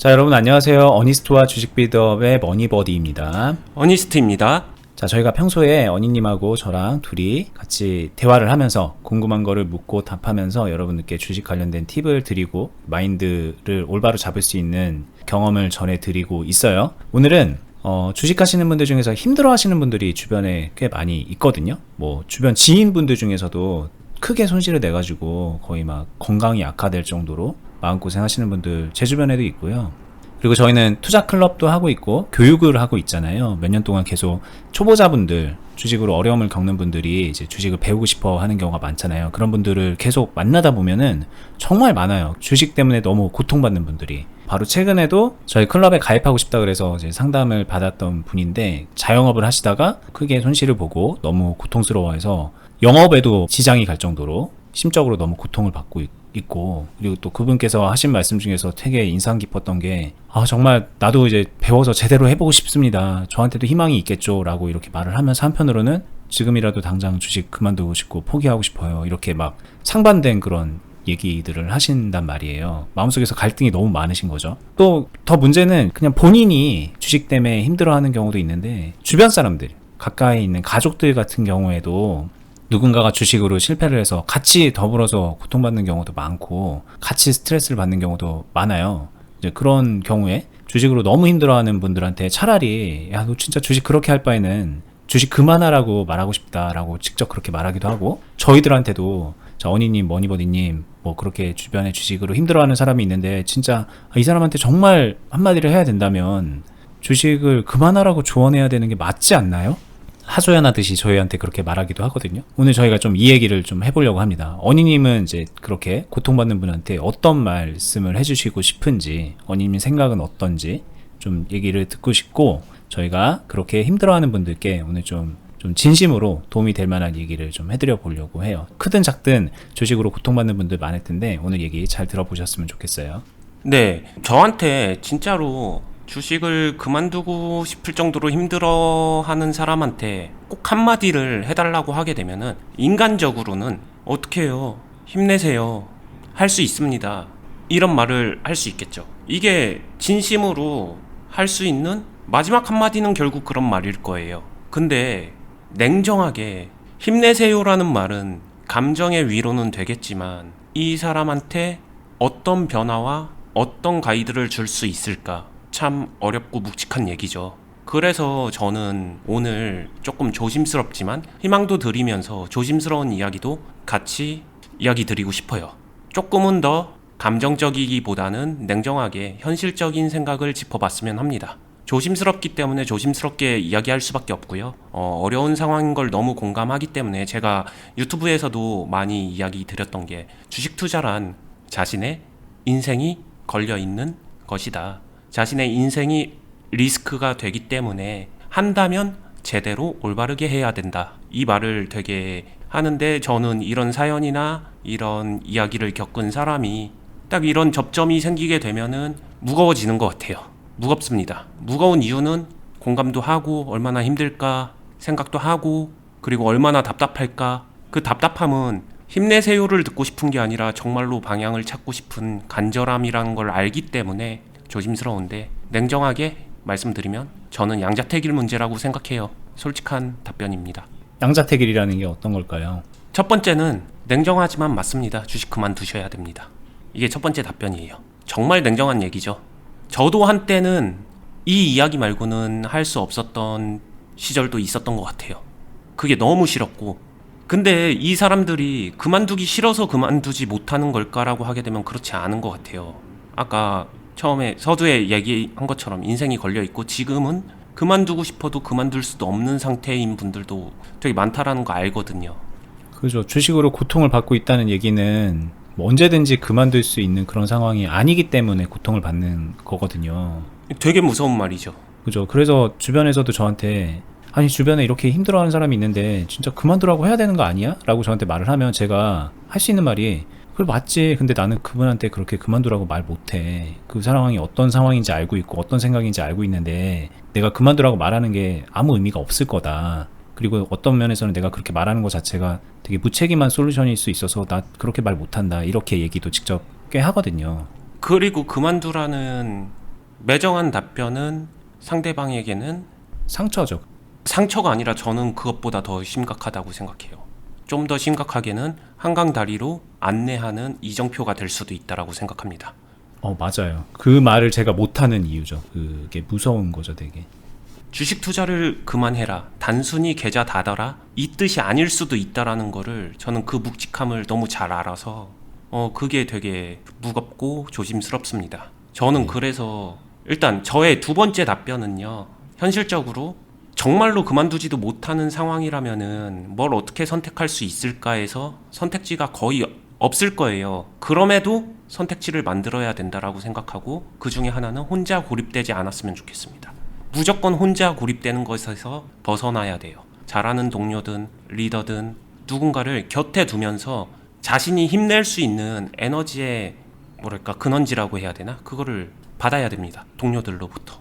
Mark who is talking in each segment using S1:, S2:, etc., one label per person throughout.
S1: 자, 여러분 안녕하세요. 어니스트와 주식 빌드업의 머니버디입니다.
S2: 어니스트입니다.
S1: 자, 저희가 평소에 어니님하고 저랑 둘이 같이 대화를 하면서 궁금한 거를 묻고 답하면서 여러분들께 주식 관련된 팁을 드리고 마인드를 올바로 잡을 수 있는 경험을 전해드리고 있어요. 오늘은 주식하시는 분들 중에서 힘들어 하시는 분들이 주변에 꽤 많이 있거든요. 뭐 주변 지인분들 중에서도 크게 손실을 내가지고 거의 막 건강이 악화될 정도로 마음고생 하시는 분들 제 주변에도 있고요. 그리고 저희는 투자 클럽도 하고 있고 교육을 하고 있잖아요. 몇 년 동안 계속 초보자분들, 주식으로 어려움을 겪는 분들이 이제 주식을 배우고 싶어 하는 경우가 많잖아요. 그런 분들을 계속 만나다 보면은 정말 많아요. 주식 때문에 너무 고통받는 분들이. 바로 최근에도 저희 클럽에 가입하고 싶다 그래서 이제 상담을 받았던 분인데 자영업을 하시다가 크게 손실을 보고 너무 고통스러워해서 영업에도 지장이 갈 정도로 심적으로 너무 고통을 받고 있고, 그리고 또 그분께서 하신 말씀 중에서 되게 인상 깊었던 게 정말 나도 이제 배워서 제대로 해보고 싶습니다. 저한테도 희망이 있겠죠 라고 이렇게 말을 하면서 한편으로는 지금이라도 당장 주식 그만두고 싶고 포기하고 싶어요, 이렇게 막 상반된 그런 얘기들을 하신단 말이에요. 마음속에서 갈등이 너무 많으신 거죠. 또 더 문제는 그냥 본인이 주식 때문에 힘들어하는 경우도 있는데 주변 사람들, 가까이 있는 가족들 같은 경우에도 누군가가 주식으로 실패를 해서 같이 더불어서 고통받는 경우도 많고 같이 스트레스를 받는 경우도 많아요. 이제 그런 경우에 주식으로 너무 힘들어하는 분들한테 차라리 야, 너 진짜 주식 그렇게 할 바에는 주식 그만하라고 말하고 싶다라고 직접 그렇게 말하기도 하고, 저희들한테도 자, 어니님, 머니버디님 뭐 그렇게 주변에 주식으로 힘들어하는 사람이 있는데 진짜 이 사람한테 정말 한마디를 해야 된다면 주식을 그만하라고 조언해야 되는 게 맞지 않나요? 하소연하듯이 저희한테 그렇게 말하기도 하거든요. 오늘 저희가 좀 이 얘기를 좀 해보려고 합니다. 어니님은 이제 그렇게 고통받는 분한테 어떤 말씀을 해주시고 싶은지, 어니님 생각은 어떤지 좀 얘기를 듣고 싶고, 저희가 그렇게 힘들어하는 분들께 오늘 좀 진심으로 도움이 될 만한 얘기를 좀 해드려 보려고 해요. 크든 작든 주식으로 고통받는 분들 많을 텐데 오늘 얘기 잘 들어보셨으면 좋겠어요.
S2: 네, 저한테 진짜로 주식을 그만두고 싶을 정도로 힘들어하는 사람한테 꼭 한마디를 해달라고 하게 되면은 인간적으로는 어떻게 해요? 힘내세요. 할 수 있습니다. 이런 말을 할 수 있겠죠. 이게 진심으로 할 수 있는 마지막 한마디는 결국 그런 말일 거예요. 근데 냉정하게 힘내세요라는 말은 감정의 위로는 되겠지만 이 사람한테 어떤 변화와 어떤 가이드를 줄 수 있을까? 참 어렵고 묵직한 얘기죠. 그래서 저는 오늘 조금 조심스럽지만 희망도 드리면서 조심스러운 이야기도 같이 이야기 드리고 싶어요. 조금은 더 감정적이기보다는 냉정하게 현실적인 생각을 짚어봤으면 합니다. 조심스럽기 때문에 조심스럽게 이야기할 수밖에 없고요. 어려운 상황인 걸 너무 공감하기 때문에 제가 유튜브에서도 많이 이야기 드렸던 게 주식 투자란 자신의 인생이 걸려있는 것이다. 자신의 인생이 리스크가 되기 때문에 한다면 제대로 올바르게 해야 된다. 이 말을 되게 하는데 저는 이런 사연이나 이런 이야기를 겪은 사람이 딱 이런 접점이 생기게 되면은 무거워지는 것 같아요. 무겁습니다. 무거운 이유는 공감도 하고 얼마나 힘들까 생각도 하고, 그리고 얼마나 답답할까. 그 답답함은 힘내세요를 듣고 싶은 게 아니라 정말로 방향을 찾고 싶은 간절함이라는 걸 알기 때문에 조심스러운데, 냉정하게 말씀드리면 저는 양자택일 문제라고 생각해요. 솔직한 답변입니다.
S1: 양자택일이라는 게 어떤 걸까요?
S2: 첫 번째는 냉정하지만 맞습니다. 주식 그만두셔야 됩니다. 이게 첫 번째 답변이에요. 정말 냉정한 얘기죠. 저도 한때는 이 이야기 말고는 할 수 없었던 시절도 있었던 것 같아요. 그게 너무 싫었고, 근데 이 사람들이 그만두기 싫어서 그만두지 못하는 걸까라고 하게 되면 그렇지 않은 것 같아요. 아까 처음에 서두에 얘기한 것처럼 인생이 걸려있고 지금은 그만두고 싶어도 그만둘 수도 없는 상태인 분들도 되게 많다라는 거 알거든요.
S1: 그죠. 주식으로 고통을 받고 있다는 얘기는 뭐 언제든지 그만둘 수 있는 그런 상황이 아니기 때문에 고통을 받는 거거든요.
S2: 되게 무서운 말이죠.
S1: 그죠. 그래서 주변에서도 저한테 아니 주변에 이렇게 힘들어하는 사람이 있는데 진짜 그만두라고 해야 되는 거 아니야? 라고 저한테 말을 하면 제가 할 수 있는 말이 그래 맞지. 근데 나는 그분한테 그렇게 그만두라고 말 못해. 그 상황이 어떤 상황인지 알고 있고 어떤 생각인지 알고 있는데 내가 그만두라고 말하는 게 아무 의미가 없을 거다. 그리고 어떤 면에서는 내가 그렇게 말하는 것 자체가 되게 무책임한 솔루션일 수 있어서 나 그렇게 말 못한다. 이렇게 얘기도 직접 꽤 하거든요.
S2: 그리고 그만두라는 매정한 답변은 상대방에게는
S1: 상처죠.
S2: 상처가 아니라 저는 그것보다 더 심각하다고 생각해요. 좀 더 심각하게는 한강 다리로 안내하는 이정표가 될 수도 있다라고 생각합니다.
S1: 맞아요. 그 말을 제가 못하는 이유죠. 그게 무서운 거죠, 되게.
S2: 주식 투자를 그만해라. 단순히 계좌 닫아라. 이 뜻이 아닐 수도 있다라는 거를 저는 그 묵직함을 너무 잘 알아서 그게 되게 무겁고 조심스럽습니다. 저는 그래서 일단 저의 두 번째 답변은요. 현실적으로 정말로 그만두지도 못하는 상황이라면은 뭘 어떻게 선택할 수 있을까 해서 선택지가 거의 없을 거예요. 그럼에도 선택지를 만들어야 된다라고 생각하고 그 중에 하나는 혼자 고립되지 않았으면 좋겠습니다. 무조건 혼자 고립되는 것에서 벗어나야 돼요. 잘하는 동료든 리더든 누군가를 곁에 두면서 자신이 힘낼 수 있는 에너지의 근원지라고 해야 되나? 그거를 받아야 됩니다. 동료들로부터.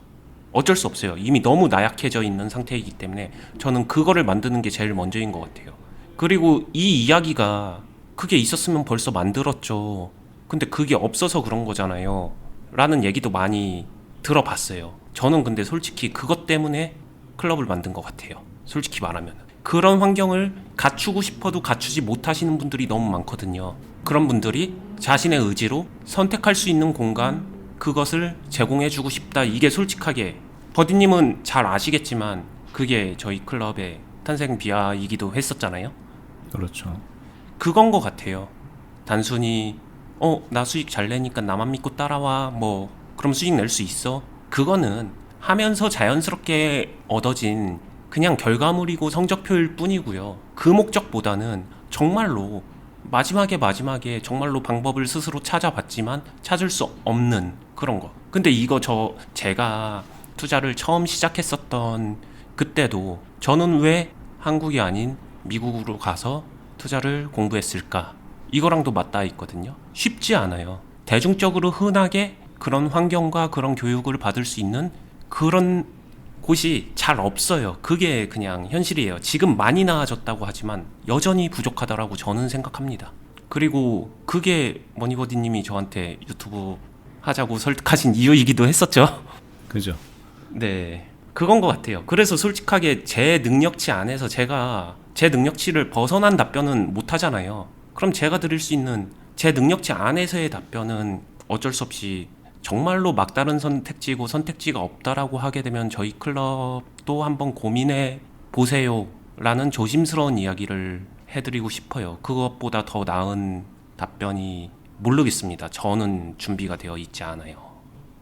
S2: 어쩔 수 없어요. 이미 너무 나약해져 있는 상태이기 때문에 저는 그거를 만드는 게 제일 먼저인 것 같아요. 그리고 이 이야기가 그게 있었으면 벌써 만들었죠. 근데 그게 없어서 그런 거잖아요. 라는 얘기도 많이 들어봤어요. 저는 근데 솔직히 그것 때문에 클럽을 만든 것 같아요. 솔직히 말하면. 그런 환경을 갖추고 싶어도 갖추지 못하시는 분들이 너무 많거든요. 그런 분들이 자신의 의지로 선택할 수 있는 공간, 그것을 제공해주고 싶다. 이게 솔직하게 버디님은 잘 아시겠지만 그게 저희 클럽의 탄생 비하이기도 했었잖아요.
S1: 그렇죠.
S2: 그건 것 같아요. 단순히 나 수익 잘 내니까 나만 믿고 따라와 그럼 수익 낼 수 있어. 그거는 하면서 자연스럽게 얻어진 그냥 결과물이고 성적표일 뿐이고요. 그 목적보다는 정말로 마지막에 정말로 방법을 스스로 찾아봤지만 찾을 수 없는 그런 거. 근데 이거 제가 투자를 처음 시작했었던 그때도 저는 왜 한국이 아닌 미국으로 가서 투자를 공부했을까? 이거랑도 맞닿아 있거든요. 쉽지 않아요. 대중적으로 흔하게 그런 환경과 그런 교육을 받을 수 있는 그런 곳이 잘 없어요. 그게 그냥 현실이에요. 지금 많이 나아졌다고 하지만 여전히 부족하다라고 저는 생각합니다. 그리고 그게 머니버디님이 저한테 유튜브 하자고 설득하신 이유이기도 했었죠.
S1: 그죠.
S2: 네, 그건 것 같아요. 그래서 솔직하게 제 능력치 안에서 제가 제 능력치를 벗어난 답변은 못 하잖아요. 그럼 제가 드릴 수 있는 제 능력치 안에서의 답변은 어쩔 수 없이 정말로 막다른 선택지고 선택지가 없다라고 하게 되면 저희 클럽도 한번 고민해 보세요 라는 조심스러운 이야기를 해드리고 싶어요. 그것보다 더 나은 답변이 모르겠습니다. 저는 준비가 되어 있지 않아요.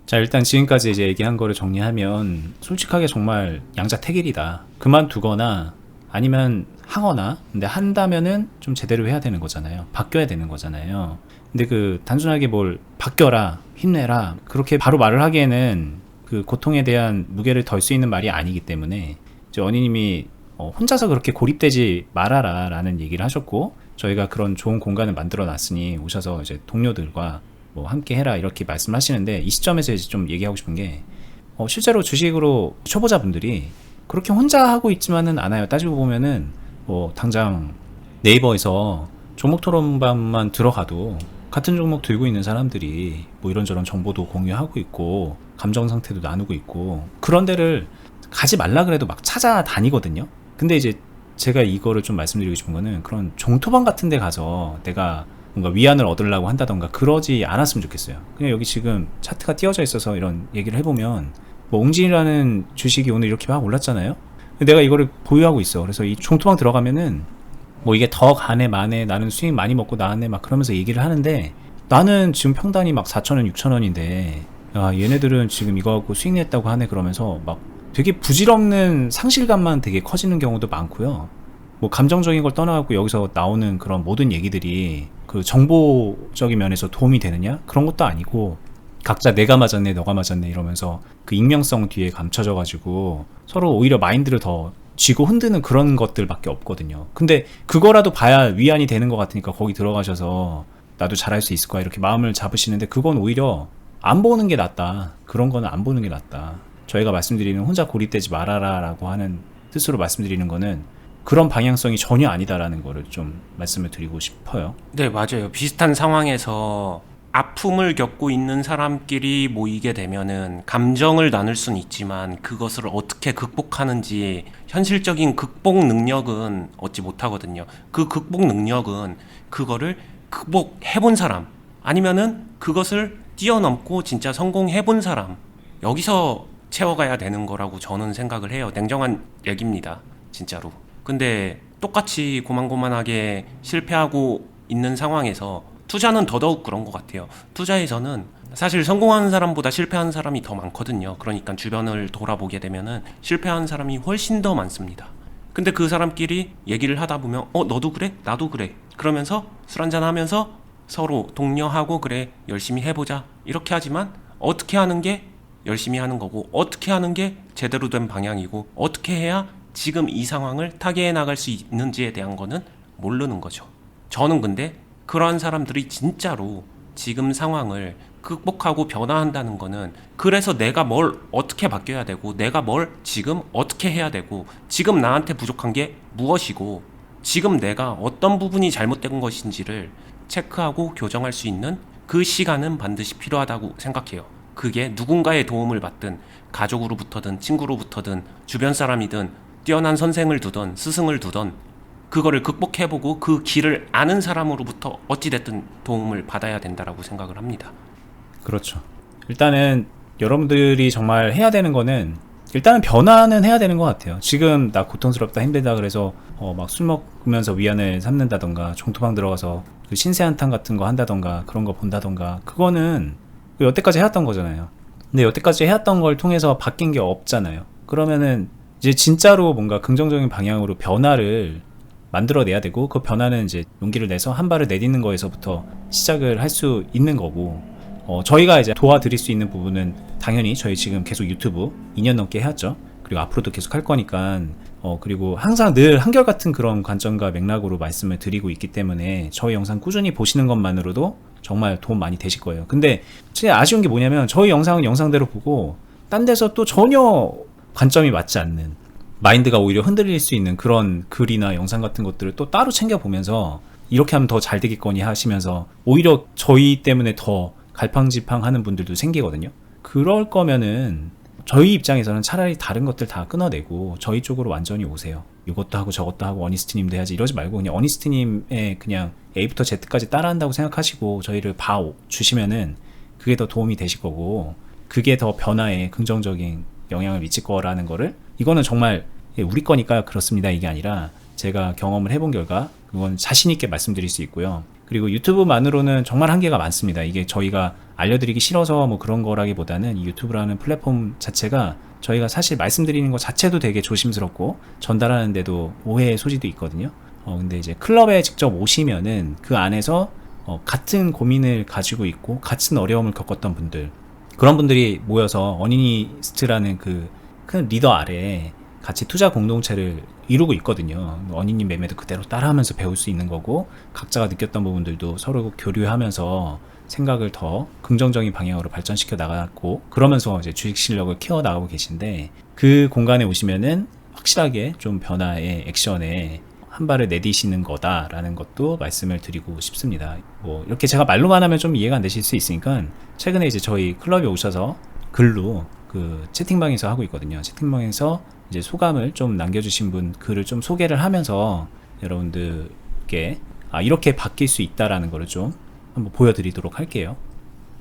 S1: 자, 일단 지금까지 이제 얘기한 거를 정리하면 솔직하게 정말 양자택일이다. 그만두거나 아니면 하거나, 근데 한다면은 좀 제대로 해야 되는 거잖아요. 바뀌어야 되는 거잖아요. 근데 단순하게 뭘 바뀌어라, 힘내라, 그렇게 바로 말을 하기에는 그 고통에 대한 무게를 덜 수 있는 말이 아니기 때문에 이제 언니님이 혼자서 그렇게 고립되지 말아라 라는 얘기를 하셨고, 저희가 그런 좋은 공간을 만들어 놨으니 오셔서 이제 동료들과 함께 해라 이렇게 말씀하시는데, 이 시점에서 이제 좀 얘기하고 싶은 게 실제로 주식으로 초보자분들이 그렇게 혼자 하고 있지만은 않아요. 따지고 보면은 당장 네이버에서 종목 토론방만 들어가도 같은 종목 들고 있는 사람들이 이런저런 정보도 공유하고 있고 감정 상태도 나누고 있고, 그런 데를 가지 말라 그래도 막 찾아다니거든요. 근데 이제 제가 이거를 좀 말씀드리고 싶은 거는, 그런 종토방 같은 데 가서 내가 뭔가 위안을 얻으려고 한다던가 그러지 않았으면 좋겠어요. 그냥 여기 지금 차트가 띄워져 있어서 이런 얘기를 해보면 옹진이라는 주식이 오늘 이렇게 막 올랐잖아요. 내가 이거를 보유하고 있어. 그래서 이 종토방 들어가면은 이게 더 가네 마네, 나는 수익 많이 먹고 나왔네 막 그러면서 얘기를 하는데, 나는 지금 평단이 막 4,000원 6,000원인데 야, 얘네들은 지금 이거 갖고 수익 냈다고 하네 그러면서 막 되게 부질없는 상실감만 되게 커지는 경우도 많고요. 감정적인 걸 떠나갖고 여기서 나오는 그런 모든 얘기들이 그 정보적인 면에서 도움이 되느냐? 그런 것도 아니고, 각자 내가 맞았네 너가 맞았네 이러면서 그 익명성 뒤에 감춰져 가지고 서로 오히려 마인드를 더 쥐고 흔드는 그런 것들밖에 없거든요. 근데 그거라도 봐야 위안이 되는 것 같으니까 거기 들어가셔서 나도 잘할 수 있을 거야 이렇게 마음을 잡으시는데, 그건 오히려 안 보는 게 낫다. 그런 거는 안 보는 게 낫다. 저희가 말씀드리는 혼자 고립되지 말아라 라고 하는 뜻으로 말씀드리는 거는 그런 방향성이 전혀 아니다라는 거를 좀 말씀을 드리고 싶어요.
S2: 네, 맞아요. 비슷한 상황에서 아픔을 겪고 있는 사람끼리 모이게 되면은 감정을 나눌 수는 있지만 그것을 어떻게 극복하는지 현실적인 극복 능력은 얻지 못하거든요. 그 극복 능력은 그거를 극복해본 사람 아니면은 그것을 뛰어넘고 진짜 성공해본 사람 여기서 채워가야 되는 거라고 저는 생각을 해요. 냉정한 얘기입니다. 진짜로. 근데 똑같이 고만고만하게 실패하고 있는 상황에서 투자는 더더욱 그런 것 같아요. 투자에서는 사실 성공하는 사람보다 실패하는 사람이 더 많거든요. 그러니까 주변을 돌아보게 되면은 실패하는 사람이 훨씬 더 많습니다. 근데 그 사람끼리 얘기를 하다 보면 너도 그래? 나도 그래. 그러면서 술 한잔 하면서 서로 독려하고 그래 열심히 해보자 이렇게 하지만 어떻게 하는 게 열심히 하는 거고 어떻게 하는 게 제대로 된 방향이고 어떻게 해야 지금 이 상황을 타개해 나갈 수 있는지에 대한 거는 모르는 거죠. 저는 근데 그러한 사람들이 진짜로 지금 상황을 극복하고 변화한다는 거는 그래서 내가 뭘 어떻게 바뀌어야 되고 내가 뭘 지금 어떻게 해야 되고 지금 나한테 부족한 게 무엇이고 지금 내가 어떤 부분이 잘못된 것인지를 체크하고 교정할 수 있는 그 시간은 반드시 필요하다고 생각해요. 그게 누군가의 도움을 받든 가족으로부터든 친구로부터든 주변 사람이든 뛰어난 선생을 두던 스승을 두던 그거를 극복해보고 그 길을 아는 사람으로부터 어찌됐든 도움을 받아야 된다라고 생각을 합니다.
S1: 그렇죠. 일단은 여러분들이 정말 해야 되는 거는 일단은 변화는 해야 되는 것 같아요. 지금 나 고통스럽다 힘들다 그래서 막 술 먹으면서 위안을 삼는다던가 종토방 들어가서 그 신세한탄 같은 거 한다던가 그런 거 본다던가 그거는 여태까지 해왔던 거잖아요. 근데 여태까지 해왔던 걸 통해서 바뀐 게 없잖아요. 그러면은 이제 진짜로 뭔가 긍정적인 방향으로 변화를 만들어내야 되고 그 변화는 이제 용기를 내서 한 발을 내딛는 거에서부터 시작을 할 수 있는 거고 저희가 이제 도와드릴 수 있는 부분은 당연히 저희 지금 계속 유튜브 2년 넘게 해왔죠. 그리고 앞으로도 계속 할 거니까 그리고 항상 늘 한결같은 그런 관점과 맥락으로 말씀을 드리고 있기 때문에 저희 영상 꾸준히 보시는 것만으로도 정말 도움 많이 되실 거예요. 근데 진짜 아쉬운 게 뭐냐면 저희 영상은 영상대로 보고 딴 데서 또 전혀 관점이 맞지 않는 마인드가 오히려 흔들릴 수 있는 그런 글이나 영상 같은 것들을 또 따로 챙겨보면서 이렇게 하면 더 잘 되겠거니 하시면서 오히려 저희 때문에 더 갈팡질팡 하는 분들도 생기거든요. 그럴 거면은 저희 입장에서는 차라리 다른 것들 다 끊어내고 저희 쪽으로 완전히 오세요. 이것도 하고 저것도 하고 어니스트님도 해야지 이러지 말고 그냥 어니스트님의 그냥 A부터 Z까지 따라한다고 생각하시고 저희를 봐주시면은 그게 더 도움이 되실 거고 그게 더 변화에 긍정적인 영향을 미칠 거라는 거를 이거는 정말 우리 거니까 그렇습니다 이게 아니라 제가 경험을 해본 결과 그건 자신 있게 말씀드릴 수 있고요. 그리고 유튜브만으로는 정말 한계가 많습니다. 이게 저희가 알려드리기 싫어서 뭐 그런 거라기보다는 이 유튜브라는 플랫폼 자체가 저희가 사실 말씀드리는 것 자체도 되게 조심스럽고 전달하는데도 오해의 소지도 있거든요. 근데 이제 클럽에 직접 오시면은 그 안에서 같은 고민을 가지고 있고 같은 어려움을 겪었던 분들 그런 분들이 모여서 어니니스트라는 그 큰 리더 아래에 같이 투자 공동체를 이루고 있거든요. 어니님 매매도 그대로 따라하면서 배울 수 있는 거고 각자가 느꼈던 부분들도 서로 교류하면서 생각을 더 긍정적인 방향으로 발전시켜 나가고 그러면서 이제 주식 실력을 키워 나가고 계신데 그 공간에 오시면은 확실하게 좀 변화의 액션에 한 발을 내디시는 거다라는 것도 말씀을 드리고 싶습니다. 뭐 이렇게 제가 말로만 하면 좀 이해가 안 되실 수 있으니까 최근에 이제 저희 클럽에 오셔서 글로 그 채팅방에서 하고 있거든요. 채팅방에서 이제 소감을 좀 남겨주신 분 글을 좀 소개를 하면서 여러분들께 이렇게 바뀔 수 있다라는 거를 좀 한번 보여드리도록 할게요.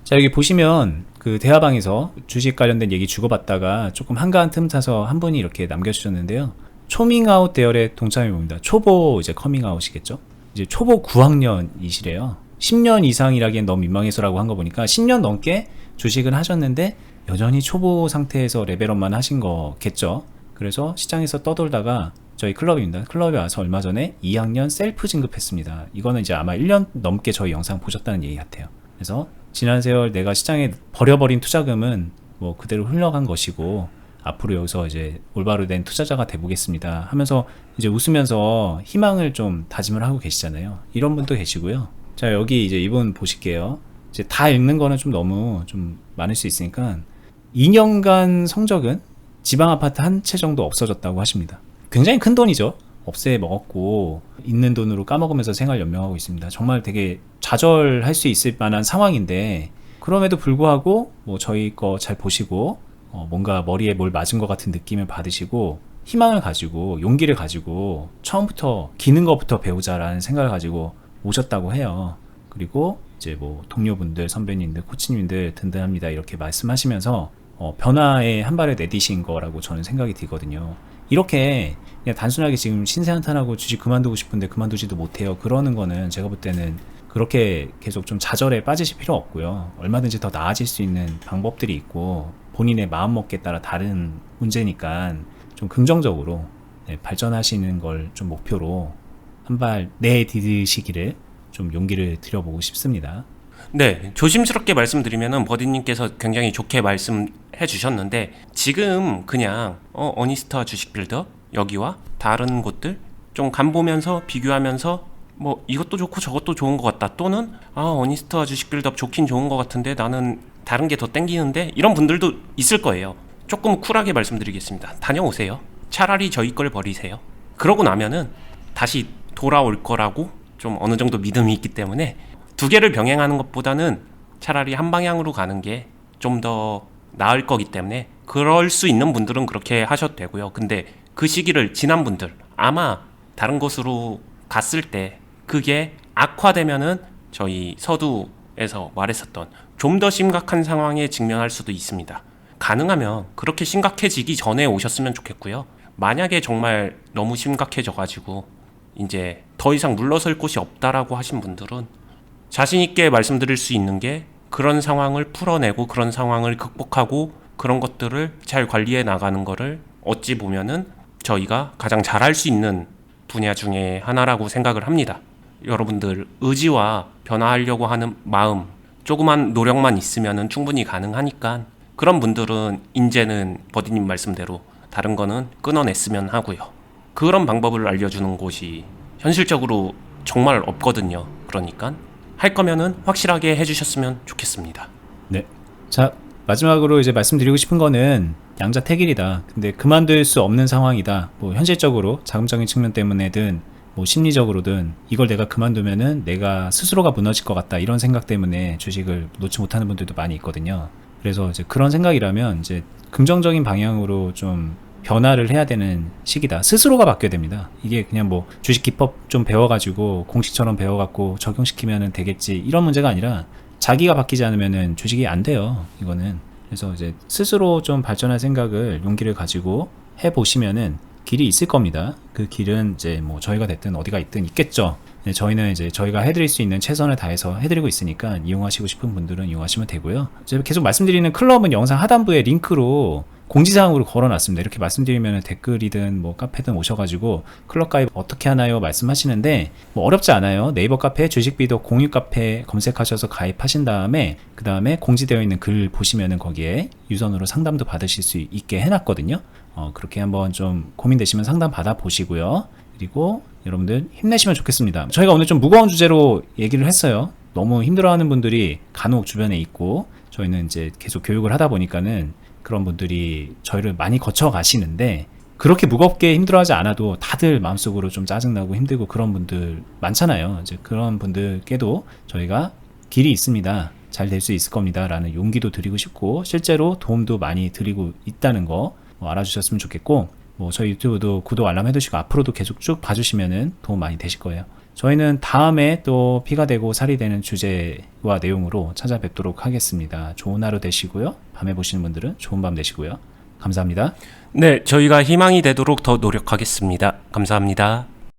S1: 자, 여기 보시면 그 대화방에서 주식 관련된 얘기 주고받다가 조금 한가한 틈 타서 한 분이 이렇게 남겨주셨는데요. 초밍아웃 대열의 동참이 봅니다. 초보 이제 커밍아웃이겠죠. 이제 초보 9학년이시래요. 10년 이상이라기엔 너무 민망해서라고 한 거 보니까 10년 넘게 주식을 하셨는데 여전히 초보 상태에서 레벨업만 하신 거겠죠. 그래서 시장에서 떠돌다가 저희 클럽입니다. 클럽에 와서 얼마 전에 2학년 셀프 진급했습니다. 이거는 이제 아마 1년 넘게 저희 영상 보셨다는 얘기 같아요. 그래서 지난 세월 내가 시장에 버려버린 투자금은 뭐 그대로 흘러간 것이고 앞으로 여기서 이제 올바로 된 투자자가 돼보겠습니다 하면서 이제 웃으면서 희망을 좀 다짐을 하고 계시잖아요. 이런 분도 계시고요. 자, 여기 이제 이분 보실게요. 이제 다 읽는 거는 좀 너무 좀 많을 수 있으니까 2년간 성적은 지방 아파트 한 채 정도 없어졌다고 하십니다. 굉장히 큰 돈이죠. 없애 먹었고 있는 돈으로 까먹으면서 생활 연명하고 있습니다. 정말 되게 좌절할 수 있을 만한 상황인데 그럼에도 불구하고 뭐 저희 거 잘 보시고 뭔가 머리에 뭘 맞은 것 같은 느낌을 받으시고 희망을 가지고 용기를 가지고 처음부터 기는 것부터 배우자라는 생각을 가지고 오셨다고 해요. 그리고 이제 뭐 동료분들, 선배님들, 코치님들 든든합니다 이렇게 말씀하시면서 변화에 한 발을 내디신 거라고 저는 생각이 들거든요. 이렇게 그냥 단순하게 지금 신세 한탄하고 주식 그만두고 싶은데 그만두지도 못해요. 그러는 거는 제가 볼 때는 그렇게 계속 좀 좌절에 빠지실 필요 없고요. 얼마든지 더 나아질 수 있는 방법들이 있고 본인의 마음먹기에 따라 다른 문제니까 좀 긍정적으로 발전하시는 걸 좀 목표로 한 발 내디디시기를 좀 용기를 드려보고 싶습니다.
S2: 네, 조심스럽게 말씀드리면은 버디님께서 굉장히 좋게 말씀해 주셨는데 지금 그냥 어니스트와 주식 빌더 여기와 다른 곳들 좀 간 보면서 비교하면서 뭐 이것도 좋고 저것도 좋은 것 같다 또는 어니스트와 주식 빌더 좋긴 좋은 것 같은데 나는 다른 게 더 땡기는데 이런 분들도 있을 거예요. 조금 쿨하게 말씀드리겠습니다. 다녀오세요. 차라리 저희 걸 버리세요. 그러고 나면은 다시 돌아올 거라고 좀 어느 정도 믿음이 있기 때문에 두 개를 병행하는 것보다는 차라리 한 방향으로 가는 게 좀 더 나을 거기 때문에 그럴 수 있는 분들은 그렇게 하셔도 되고요. 근데 그 시기를 지난 분들 아마 다른 곳으로 갔을 때 그게 악화되면은 저희 서두에서 말했었던 좀 더 심각한 상황에 직면할 수도 있습니다. 가능하면 그렇게 심각해지기 전에 오셨으면 좋겠고요. 만약에 정말 너무 심각해져가지고 이제 더 이상 물러설 곳이 없다라고 하신 분들은 자신 있게 말씀드릴 수 있는 게 그런 상황을 풀어내고 그런 상황을 극복하고 그런 것들을 잘 관리해 나가는 거를 어찌 보면은 저희가 가장 잘할 수 있는 분야 중에 하나라고 생각을 합니다. 여러분들 의지와 변화하려고 하는 마음 조그만 노력만 있으면은 충분히 가능하니까 그런 분들은 이제는 버디님 말씀대로 다른 거는 끊어냈으면 하고요. 그런 방법을 알려주는 곳이 현실적으로 정말 없거든요. 그러니까 할 거면은 확실하게 해주셨으면 좋겠습니다.
S1: 네. 자, 마지막으로 이제 말씀드리고 싶은 거는 양자택일이다. 근데 그만둘 수 없는 상황이다. 뭐 현실적으로 자금적인 측면 때문에든 뭐 심리적으로든 이걸 내가 그만두면은 내가 스스로가 무너질 것 같다. 이런 생각 때문에 주식을 놓지 못하는 분들도 많이 있거든요. 그래서 이제 그런 생각이라면 이제 긍정적인 방향으로 좀 변화를 해야 되는 시기다. 스스로가 바뀌어야 됩니다. 이게 그냥 뭐 주식 기법 좀 배워가지고 공식처럼 배워갖고 적용시키면 되겠지 이런 문제가 아니라 자기가 바뀌지 않으면은 주식이 안 돼요. 이거는. 그래서 이제 스스로 좀 발전할 생각을 용기를 가지고 해보시면은 길이 있을 겁니다. 그 길은 이제 뭐 저희가 됐든 어디가 있든 있겠죠. 저희는 이제 저희가 해드릴 수 있는 최선을 다해서 해드리고 있으니까 이용하시고 싶은 분들은 이용하시면 되고요. 제가 계속 말씀드리는 클럽은 영상 하단부에 링크로 공지사항으로 걸어놨습니다. 이렇게 말씀드리면 댓글이든 뭐 카페든 오셔가지고 클럽 가입 어떻게 하나요? 말씀하시는데 뭐 어렵지 않아요. 네이버 카페 주식비도 공유 카페 검색하셔서 가입하신 다음에 그 다음에 공지되어 있는 글 보시면은 거기에 유선으로 상담도 받으실 수 있게 해놨거든요. 그렇게 한번 좀 고민되시면 상담 받아보시고요. 그리고 여러분들 힘내시면 좋겠습니다. 저희가 오늘 좀 무거운 주제로 얘기를 했어요. 너무 힘들어하는 분들이 간혹 주변에 있고 저희는 이제 계속 교육을 하다 보니까는 그런 분들이 저희를 많이 거쳐 가시는데 그렇게 무겁게 힘들어하지 않아도 다들 마음속으로 좀 짜증나고 힘들고 그런 분들 많잖아요. 이제 그런 분들께도 저희가 길이 있습니다. 잘 될 수 있을 겁니다. 라는 용기도 드리고 싶고 실제로 도움도 많이 드리고 있다는 거 알아주셨으면 좋겠고 뭐 저희 유튜브도 구독 알람 해두시고 앞으로도 계속 쭉 봐주시면은 도움 많이 되실 거예요. 저희는 다음에 또 피가 되고 살이 되는 주제와 내용으로 찾아뵙도록 하겠습니다. 좋은 하루 되시고요. 밤에 보시는 분들은 좋은 밤 되시고요. 감사합니다.
S2: 네, 저희가 희망이 되도록 더 노력하겠습니다. 감사합니다.